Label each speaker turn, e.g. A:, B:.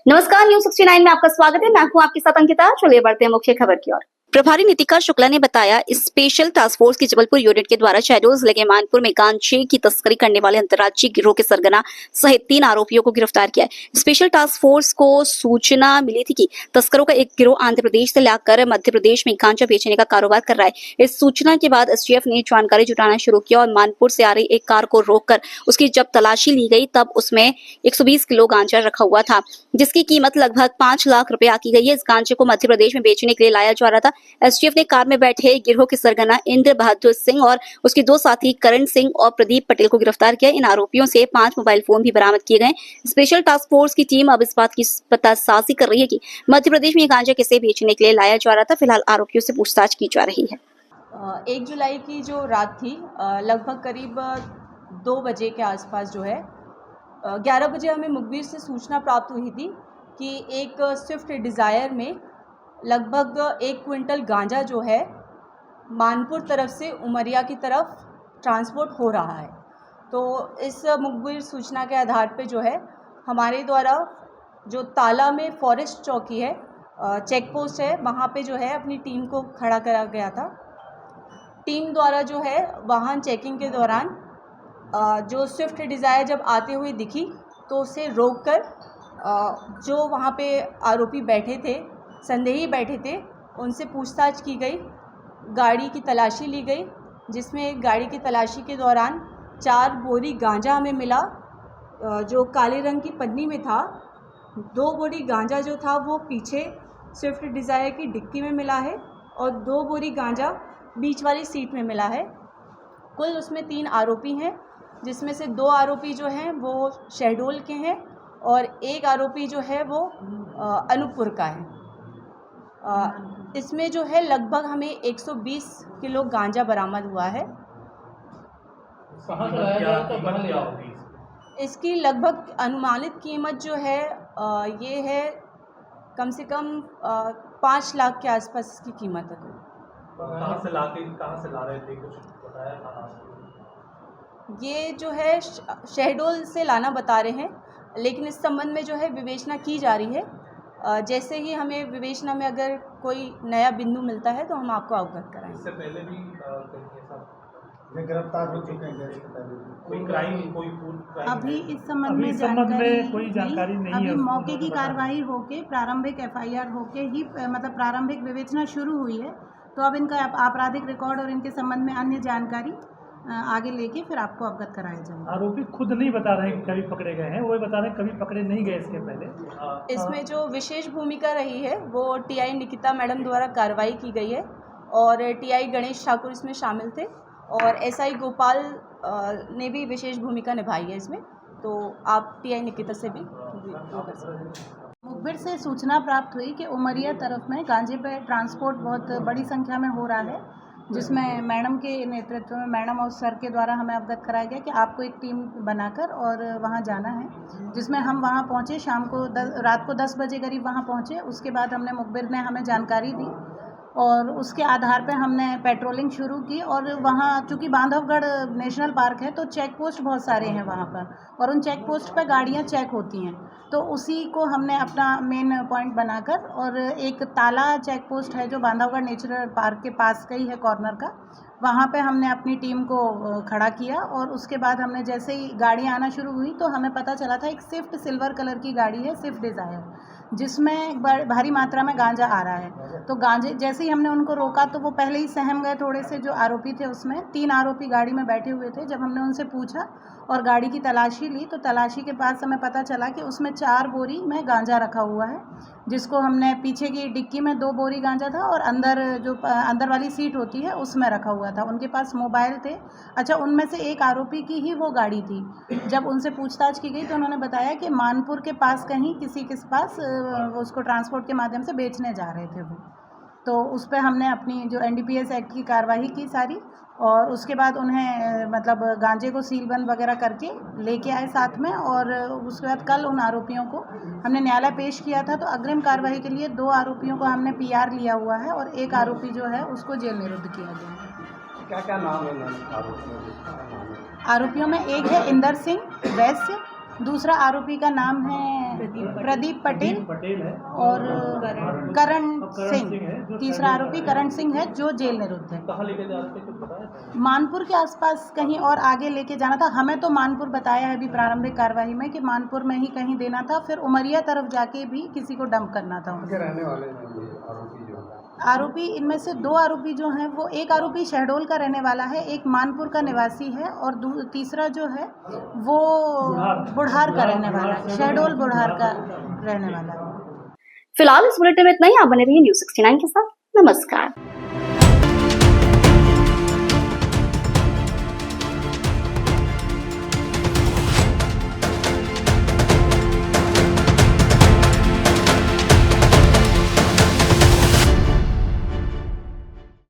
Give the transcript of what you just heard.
A: नमस्कार, न्यूज 69 में आपका स्वागत है। मैं हूं आपके साथ अंकिता। चलिए बढ़ते हैं मुख्य खबर की ओर। प्रभारी नितिका शुक्ला ने बताया, स्पेशल टास्क फोर्स की जबलपुर यूनिट के द्वारा शहडोल जिले के मानपुर में गांजे की तस्करी करने वाले अंतर्राज्यीय गिरोह के सरगना सहित 3 आरोपियों को गिरफ्तार किया है। स्पेशल टास्क फोर्स को सूचना मिली थी कि तस्करों का एक गिरोह आंध्र प्रदेश से लाकर मध्य प्रदेश में गांजा बेचने का कारोबार कर रहा है। इस सूचना के बाद एसटीएफ ने जानकारी जुटाना शुरू किया और मानपुर से आ रही एक कार को रोककर उसकी जब तलाशी ली गई तब उसमें 120 किलो गांजा रखा हुआ था, जिसकी कीमत लगभग 5 लाख रुपए आकी गई है। इस गांजे को मध्य प्रदेश में बेचने के लिए लाया जा रहा था। एसटीएफ ने कार में बैठे गिरोह के सरगना इंद्र बहादुर सिंह और उसके 2 साथी करण सिंह और प्रदीप पटेल को गिरफ्तार किया। इन आरोपियों से 5 मोबाइल फोन भी बरामद किए गए। स्पेशल टास्क फोर्स की टीम अब इस बात की पतासाजी कर रही है कि मध्य प्रदेश में गांजा किसे बेचने के लिए लाया जा रहा था। फिलहाल आरोपियों से पूछताछ की जा रही है।
B: 1 जुलाई की जो रात थी, लगभग करीब 2 बजे के आसपास जो है 11 बजे हमें मुखबिर से सूचना प्राप्त हुई थी कि एक स्विफ्ट डिज़ायर में लगभग 1 क्विंटल गांजा जो है मानपुर तरफ से उमरिया की तरफ ट्रांसपोर्ट हो रहा है। तो इस मुखबिर सूचना के आधार पे जो है हमारे द्वारा जो ताला में फॉरेस्ट चौकी है, चेक पोस्ट है, वहाँ पे जो है अपनी टीम को खड़ा करा गया था। टीम द्वारा जो है वाहन चेकिंग के दौरान जो स्विफ्ट डिज़ायर जब आते हुए दिखी तो उसे रोककर जो वहाँ पे आरोपी बैठे थे, संदेही बैठे थे, उनसे पूछताछ की गई। गाड़ी की तलाशी ली गई, जिसमें गाड़ी की तलाशी के दौरान 4 बोरी गांजा हमें मिला, जो काले रंग की पन्नी में था। 2 बोरी गांजा जो था वो पीछे स्विफ्ट डिज़ायर की डिक्की में मिला है और 2 बोरी गांजा बीच वाली सीट में मिला है। कुल उसमें 3 आरोपी हैं, जिसमें से 2 आरोपी जो हैं वो शहडोल के हैं और 1 आरोपी जो है वो अनूपपुर का है। इसमें जो है लगभग हमें 120 किलो गांजा बरामद हुआ है।
C: कहाँ से लाया गया तो कहाँ लिया होगी?
B: इसकी लगभग अनुमानित कीमत जो है ये है कम से कम 5 लाख के आसपास इसकी कीमत है।
C: कहाँ से ला रहे थे, कुछ बताया था?
B: ये जो है शहडोल से लाना बता रहे हैं, लेकिन इस संबंध में जो है विवेचना की जा रही है। जैसे ही हमें विवेचना में अगर कोई नया बिंदु मिलता है तो हम आपको अवगत कराएंगे।
C: इससे पहले भी
D: गिरफ्तार हो चुके हैं, इसके पहले
C: कोई क्राइम, कोई पूर्व
E: अभी इस संबंध में कोई जानकारी नहीं है। अभी मौके की कार्रवाई होके प्रारंभिक एफआईआर होके ही मतलब प्रारंभिक विवेचना शुरू हुई है। तो अब इनका आपराधिक रिकॉर्ड और इनके संबंध में अन्य जानकारी आगे लेके फिर आपको अवगत कराया जाएगा।
F: आरोपी खुद नहीं बता रहे हैं कि कभी पकड़े गए हैं, वो बता रहे हैं कभी पकड़े नहीं गए इसके पहले।
B: इसमें जो विशेष भूमिका रही है वो टीआई निकिता मैडम द्वारा कार्रवाई की गई है और टीआई गणेश ठाकुर इसमें शामिल थे और एसआई गोपाल ने भी विशेष भूमिका निभाई है इसमें। तो आप टीआई निकिता से भी वो कर सकते हैं।
E: मुखबिर से सूचना प्राप्त हुई कि उमरिया तरफ में गांजे पे ट्रांसपोर्ट बहुत बड़ी संख्या में हो रहा है, जिसमें मैडम के नेतृत्व में मैडम और सर के द्वारा हमें अवगत कराया गया कि आपको एक टीम बनाकर और वहां जाना है। जिसमें हम वहां पहुंचे, शाम को रात को 10 बजे करीब वहां पहुंचे। उसके बाद हमने मुखबिर ने हमें जानकारी दी और उसके आधार पर हमने पेट्रोलिंग शुरू की। और वहाँ चूँकि बांधवगढ़ नेशनल पार्क है तो चेक पोस्ट बहुत सारे हैं वहाँ पर, और उन चेक पोस्ट पर गाड़ियाँ चेक होती हैं। तो उसी को हमने अपना मेन पॉइंट बनाकर, और एक ताला चेक पोस्ट है जो बांधवगढ़ नेशनल पार्क के पास का ही है, कॉर्नर का, वहाँ पे हमने अपनी टीम को खड़ा किया। और उसके बाद हमने जैसे ही गाड़ियाँ आना शुरू हुई तो हमें पता चला था एक स्विफ्ट सिल्वर कलर की गाड़ी है, स्विफ्ट डिज़ायर, जिसमें भारी मात्रा में गांजा आ रहा है। तो गांजे जैसे ही हमने उनको रोका तो वो पहले ही सहम गए थोड़े से। जो आरोपी थे उसमें 3 आरोपी गाड़ी में बैठे हुए थे। जब हमने उनसे पूछा और गाड़ी की तलाशी ली तो तलाशी के पास हमें पता चला कि उसमें 4 बोरी में गांजा रखा हुआ है, जिसको हमने पीछे की डिक्की में 2 बोरी गांजा था और अंदर जो अंदर वाली सीट होती है उसमें रखा हुआ था। उनके पास मोबाइल थे। अच्छा, उनमें से एक आरोपी की ही वो गाड़ी थी। जब उनसे पूछताछ की गई तो उन्होंने बताया कि मानपुर के पास कहीं किसी के पास उसको ट्रांसपोर्ट के माध्यम से बेचने जा रहे थे वो। तो उस पर हमने अपनी जो एनडीपीएस एक्ट की कार्यवाही की सारी, और उसके बाद उन्हें मतलब गांजे को सीलबंद वगैरह करके लेके आए साथ में। और उसके बाद कल उन आरोपियों को हमने न्यायालय पेश किया था। तो अग्रिम कार्रवाई के लिए 2 आरोपियों को हमने पीआर लिया हुआ है और एक आरोपी जो है उसको जेल निरुद्ध किया गया है।
D: क्या नाम है
E: आरोपियों में एक है इंदर सिंह वैश्य, दूसरा आरोपी का नाम है प्रदीप पटेल
F: पटेल है
E: और करण
F: सिंह
E: सिंह।
F: है, जो
E: तीसरा आरोपी करण सिंह है जो जेल निरुद्ध है।
C: कहाँ लेके जा रहे थे कुछ बताया?
E: मानपुर के आसपास कहीं और आगे लेके जाना था। हमें तो मानपुर बताया है अभी प्रारंभिक कार्रवाई में कि मानपुर में ही कहीं देना था, फिर उमरिया तरफ जाके भी किसी को डंप करना था।
D: रहने वाले हैं ये आरोपी जो है?
E: आरोपी इनमें से 2 आरोपी जो हैं वो एक आरोपी शहडोल का रहने वाला है, एक मानपुर का निवासी है और तीसरा जो है वो बुढ़ार का रहने वाला है, शहडोल बुढ़ार का रहने वाला है।
A: फिलहाल इस बुलेटिन में इतना ही। आप बने रहिए न्यूज़ 69 के साथ। नमस्कार।